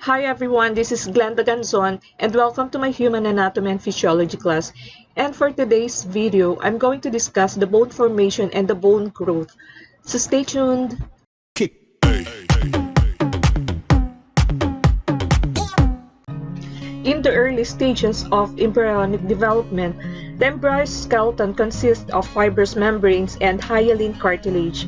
Hi everyone, this is Glenda Ganzon and welcome to my Human Anatomy and Physiology class. And for today's video, I'm going to discuss the bone formation and the bone growth. So stay tuned. In the early stages of embryonic development, the embryo's skeleton consists of fibrous membranes and hyaline cartilage.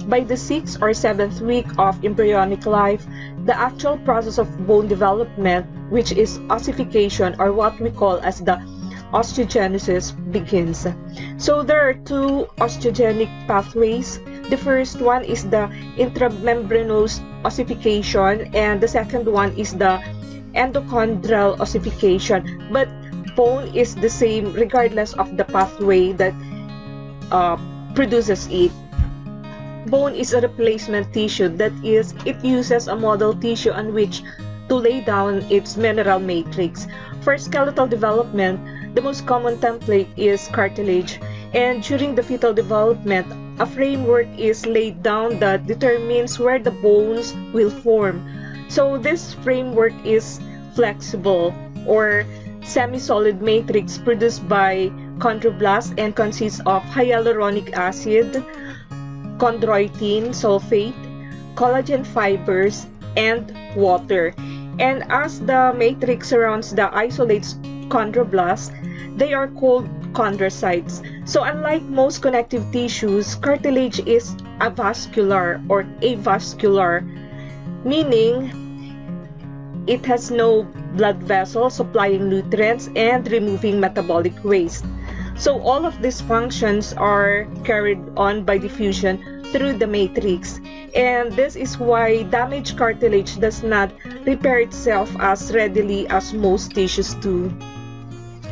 By the 6th or 7th week of embryonic life, the actual process of bone development, which is ossification or what we call as the osteogenesis, begins. So there are two osteogenic pathways. The first one is the intramembranous ossification and the second one is the endochondral ossification. But bone is the same regardless of the pathway that produces it. Bone is a replacement tissue, that is, it uses a model tissue on which to lay down its mineral matrix. For skeletal development, the most common template is cartilage, and during the fetal development, a framework is laid down that determines where the bones will form. So this framework is flexible or semi-solid matrix produced by chondroblast and consists of hyaluronic acid, chondroitin sulfate, collagen fibers, and water. And as the matrix surrounds the isolates chondroblast, they are called chondrocytes. So unlike most connective tissues, cartilage is avascular or avascular, meaning it has no blood vessels supplying nutrients and removing metabolic waste. So all of these functions are carried on by diffusion through the matrix, and this is why damaged cartilage does not repair itself as readily as most tissues do.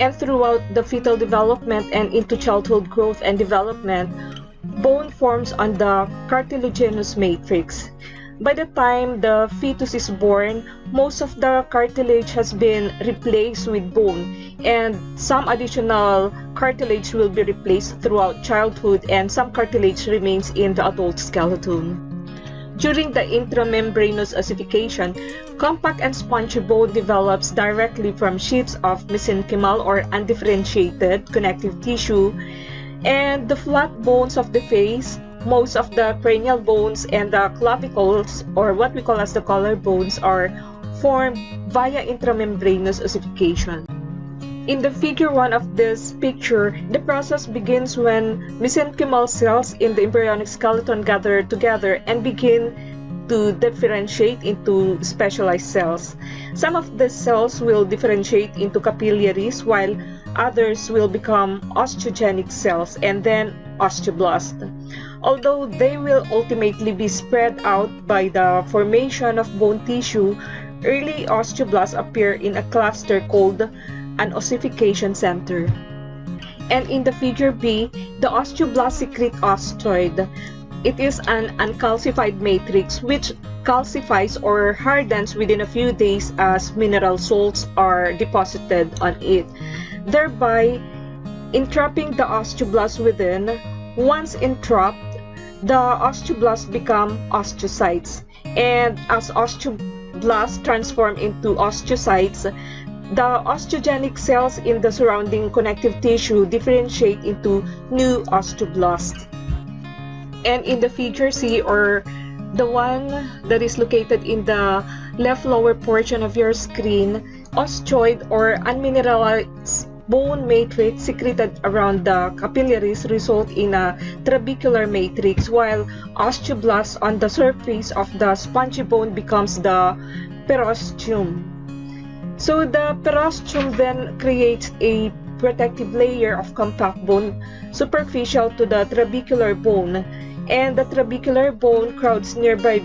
And throughout the fetal development and into childhood growth and development, bone forms on the cartilaginous matrix. By the time the fetus is born, most of the cartilage has been replaced with bone, and some additional cartilage will be replaced throughout childhood, and some cartilage remains in the adult skeleton. During the intramembranous ossification, compact and spongy bone develops directly from sheets of mesenchymal or undifferentiated connective tissue, and the flat bones of the face, most of the cranial bones, and the clavicles, or what we call as the collarbones, are formed via intramembranous ossification. In the figure 1 of this picture, the process begins when mesenchymal cells in the embryonic skeleton gather together and begin to differentiate into specialized cells. Some of the cells will differentiate into capillaries, while others will become osteogenic cells and then osteoblasts. Although they will ultimately be spread out by the formation of bone tissue, early osteoblasts appear in a cluster called an ossification center. And in the figure B, the osteoblasts secrete osteoid. It is an uncalcified matrix which calcifies or hardens within a few days as mineral salts are deposited on it, thereby entrapping the osteoblasts within. Once entrapped, the osteoblasts become osteocytes, and as osteoblasts transform into osteocytes, the osteogenic cells in the surrounding connective tissue differentiate into new osteoblasts. And in the figure C, or the one that is located in the left lower portion of your screen, osteoid or unmineralized bone matrix secreted around the capillaries result in a trabecular matrix, while osteoblasts on the surface of the spongy bone becomes the perosteum. So the perosteum then creates a protective layer of compact bone superficial to the trabecular bone, and the trabecular bone crowds nearby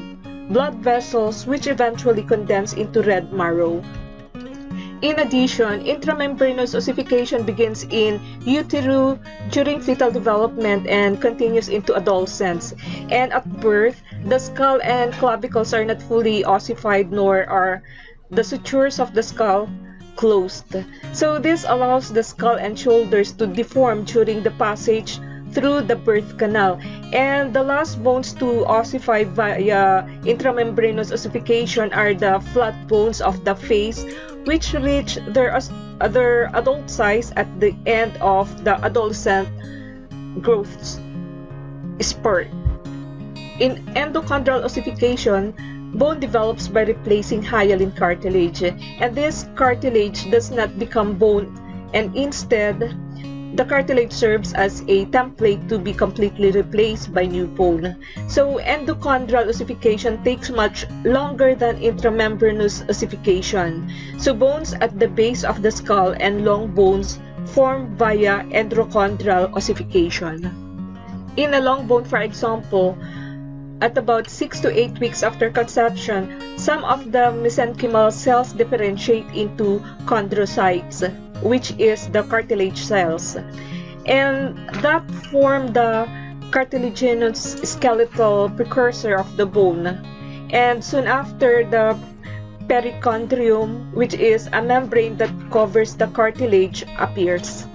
blood vessels which eventually condense into red marrow. In addition, intramembranous ossification begins in utero during fetal development and continues into adolescence. And at birth, the skull and clavicles are not fully ossified, nor are the sutures of the skull closed. So this allows the skull and shoulders to deform during the passage through the birth canal. And the last bones to ossify via intramembranous ossification are the flat bones of the face, which reach their adult size at the end of the adolescent growth spurt. In endochondral ossification, bone develops by replacing hyaline cartilage, and this cartilage does not become bone, and instead, the cartilage serves as a template to be completely replaced by new bone. So endochondral ossification takes much longer than intramembranous ossification. So bones at the base of the skull and long bones form via endochondral ossification. In a long bone, for example, at about 6 to 8 weeks after conception, some of the mesenchymal cells differentiate into chondrocytes, which is the cartilage cells, and that form the cartilaginous skeletal precursor of the bone. And soon after, the perichondrium, which is a membrane that covers the cartilage, appears.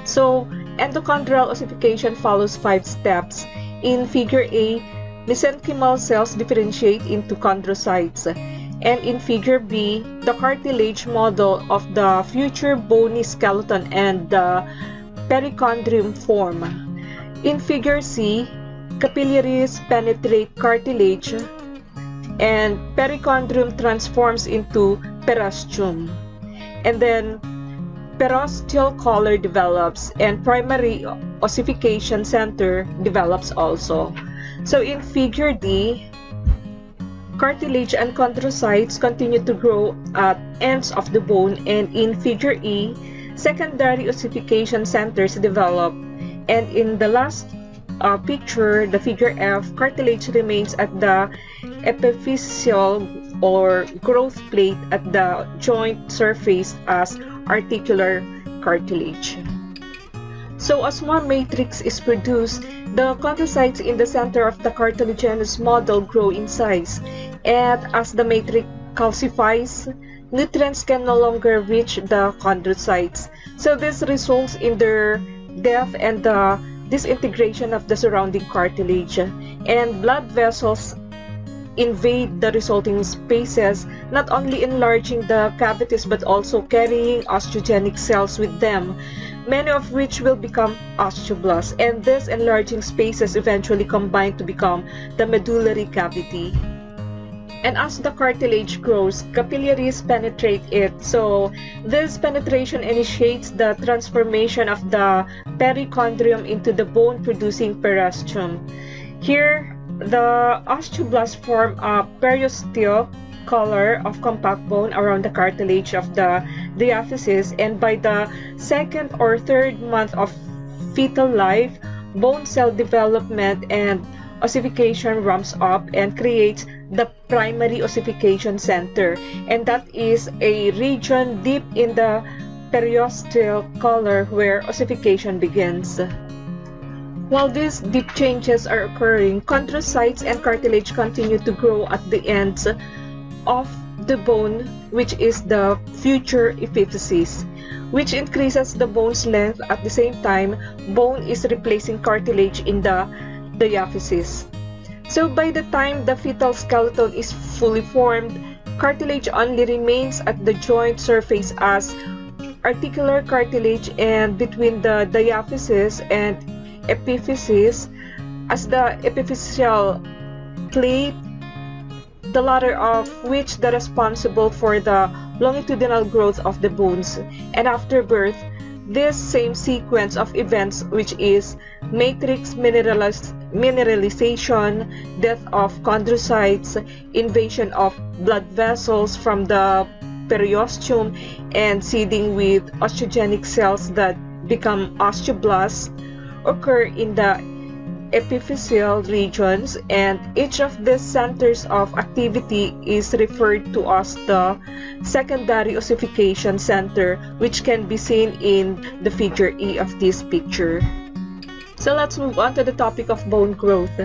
So endochondral ossification follows 5 steps. In figure A, mesenchymal cells differentiate into chondrocytes, and in figure B, the cartilage model of the future bony skeleton and the perichondrium form. In figure C, capillaries penetrate cartilage and perichondrium transforms into perosteum. And then perosteal collar develops and primary ossification center develops also. So in figure D, cartilage and chondrocytes continue to grow at ends of the bone, and in figure E, secondary ossification centers develop. And in the last picture, the figure F, cartilage remains at the epiphyseal or growth plate at the joint surface as articular cartilage. So as more matrix is produced, the chondrocytes in the center of the cartilaginous model grow in size, and as the matrix calcifies, nutrients can no longer reach the chondrocytes. So this results in their death and the disintegration of the surrounding cartilage, and blood vessels invade the resulting spaces, not only enlarging the cavities but also carrying osteogenic cells with them, many of which will become osteoblasts, and these enlarging spaces eventually combine to become the medullary cavity. And as the cartilage grows, capillaries penetrate it. So this penetration initiates the transformation of the perichondrium into the bone-producing perosteum. Here, the osteoblasts form a periosteal collar of compact bone around the cartilage of the diaphysis, and by the 2nd or 3rd month of fetal life, bone cell development and ossification ramps up and creates the primary ossification center, and that is a region deep in the periosteal collar where ossification begins. While these deep changes are occurring, chondrocytes and cartilage continue to grow at the ends of the bone, which is the future epiphysis, which increases the bone's length. At the same time, bone is replacing cartilage in the diaphysis. So by the time the fetal skeleton is fully formed, cartilage only remains at the joint surface as articular cartilage, and between the diaphysis and epiphysis as the epiphyseal plate, the latter of which is responsible for the longitudinal growth of the bones. And after birth, this same sequence of events, which is matrix mineralization, death of chondrocytes, invasion of blood vessels from the periosteum, and seeding with osteogenic cells that become osteoblasts, occur in the epiphyseal regions, and each of these centers of activity is referred to as the secondary ossification center, which can be seen in the figure E of this picture. So let's move on to the topic of bone growth.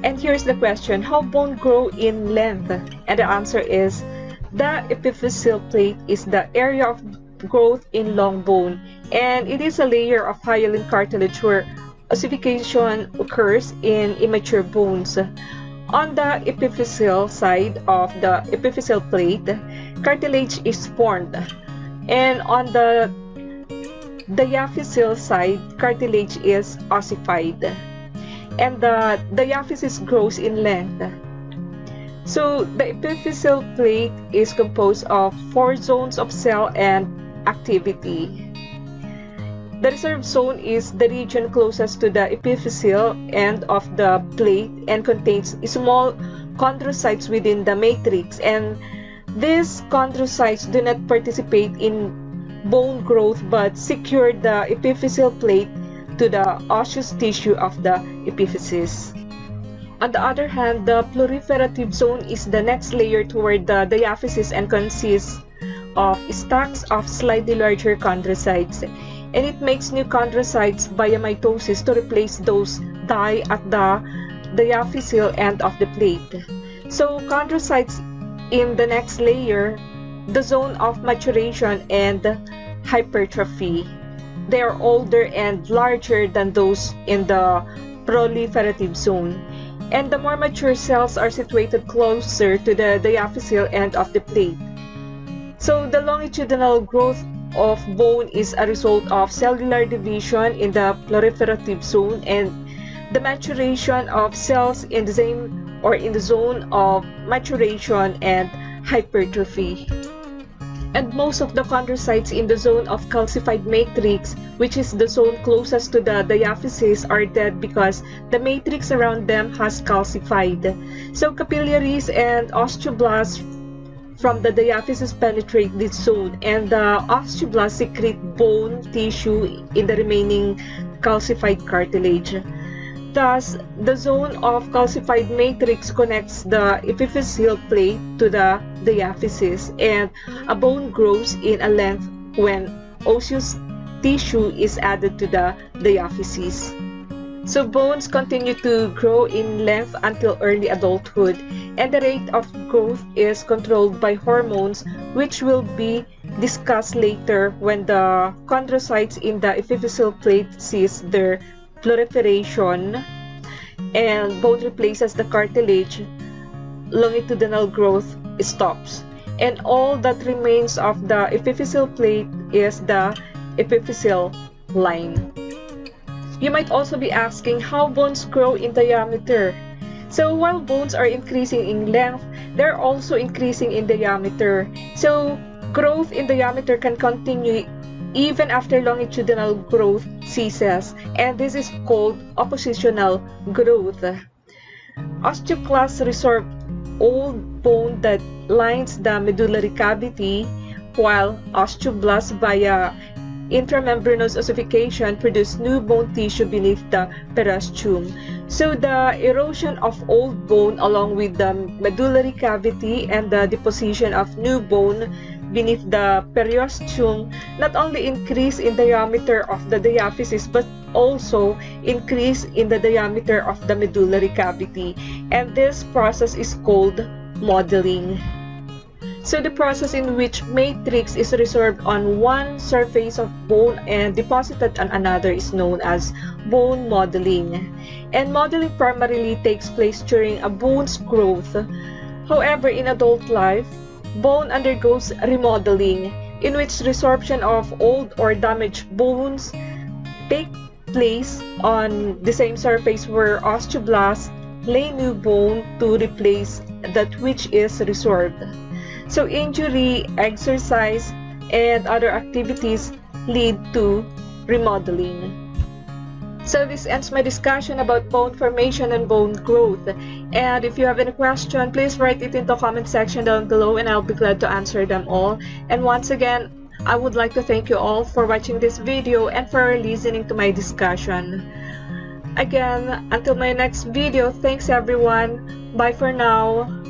And here's the question: how bone grow in length? And the answer is the epiphyseal plate is the area of growth in long bone, and it is a layer of hyaline cartilage where ossification occurs in immature bones. On the epiphyseal side of the epiphyseal plate, cartilage is formed, and on the diaphyseal side, cartilage is ossified, and the diaphysis grows in length. So the epiphyseal plate is composed of 4 zones of cell and activity. The reserve zone is the region closest to the epiphyseal end of the plate and contains small chondrocytes within the matrix, and these chondrocytes do not participate in bone growth but secure the epiphyseal plate to the osseous tissue of the epiphysis. On the other hand, the proliferative zone is the next layer toward the diaphysis and consists of stacks of slightly larger chondrocytes, and it makes new chondrocytes via mitosis to replace those die at the diaphyseal end of the plate. So chondrocytes in the next layer, the zone of maturation and hypertrophy. They are older and larger than those in the proliferative zone, and the more mature cells are situated closer to the diaphyseal end of the plate. So the longitudinal growth of bone is a result of cellular division in the proliferative zone and the maturation of cells in the same or in the zone of maturation and hypertrophy. And most of the chondrocytes in the zone of calcified matrix, which is the zone closest to the diaphysis, are dead because the matrix around them has calcified. So capillaries and osteoblasts from the diaphysis penetrate this zone, and the osteoblasts secrete bone tissue in the remaining calcified cartilage. Thus, the zone of calcified matrix connects the epiphyseal plate to the diaphysis, and a bone grows in a length when osseous tissue is added to the diaphysis. So bones continue to grow in length until early adulthood, and the rate of growth is controlled by hormones, which will be discussed later when the chondrocytes in the epiphyseal plate cease their proliferation and bone replaces the cartilage. Longitudinal growth stops, and all that remains of the epiphyseal plate is the epiphyseal line. You might also be asking how bones grow in diameter. So while bones are increasing in length, they're also increasing in diameter. So growth in diameter can continue even after longitudinal growth ceases, and this is called oppositional growth. Osteoclasts resorb old bone that lines the medullary cavity, while osteoblasts via intramembranous ossification produce new bone tissue beneath the periosteum. So the erosion of old bone along with the medullary cavity and the deposition of new bone beneath the periosteum not only increase in diameter of the diaphysis but also increase in the diameter of the medullary cavity, and this process is called modeling. So the process in which matrix is resorbed on one surface of bone and deposited on another is known as bone modeling. And modeling primarily takes place during a bone's growth. However, in adult life, bone undergoes remodeling, in which resorption of old or damaged bones take place on the same surface where osteoblasts lay new bone to replace that which is resorbed. So injury, exercise, and other activities lead to remodeling. So this ends my discussion about bone formation and bone growth. And if you have any question, please write it in the comment section down below and I'll be glad to answer them all. And once again, I would like to thank you all for watching this video and for listening to my discussion. Again, until my next video, thanks everyone. Bye for now.